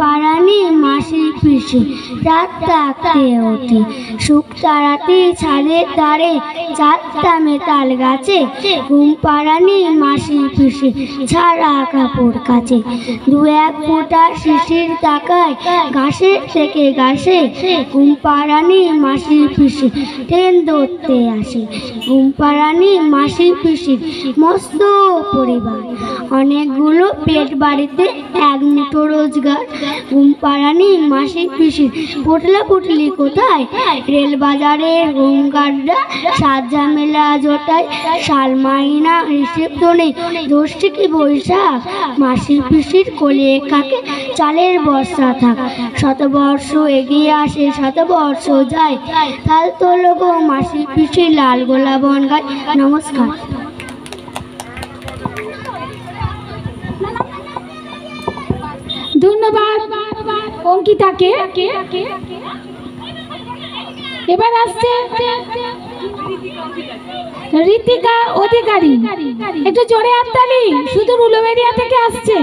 পাড়ানি মাসির পিসি রাত থাকতে ওঠে, সুখ তাড়াতে ছাদের ধারে চারটামে তাল গাছে। ঘুম পাড়ানি মাসির পিসি ছাড়া কাপড় কাচে, দু এক ফোঁটা শিশির তাকায় ঘাসের থেকে ঘাসে। ঘুম পাড়ানি মাসির পিসি ট্রেন ধরতে আসে। ঘুম পাড়ানি মাসির পিসির মস্ত পরিবার, অনেকগুলো পেট বাড়িতে এক মুঠো রোজগার। ঘুম পাড়ানি মাসির পিসির পোটলা পুটলি কোথায়, রেল বাজারের হোমগার্ডরা সাত ঝামেলা জোটায়। শাল মাইনা হিসেব তো নেই, জ্যৈষ্ঠী কি বৈশাখ, মাসির পিসির কোলে কাকে চালের বর্ষা থাক। শতবর্ষ এগিয়ে আসে শতবর্ষ যায়, তাল তোলো গো মাসির পিসির লাল গোলা বন গায়। নমস্কার। ধন্যবাদ অঙ্কিতাকে। এবার আসছে ঋতিকা অধিকারী, একটু জোরে হাততালি, শুধু উলুবেড়িয়া থেকে আসছে।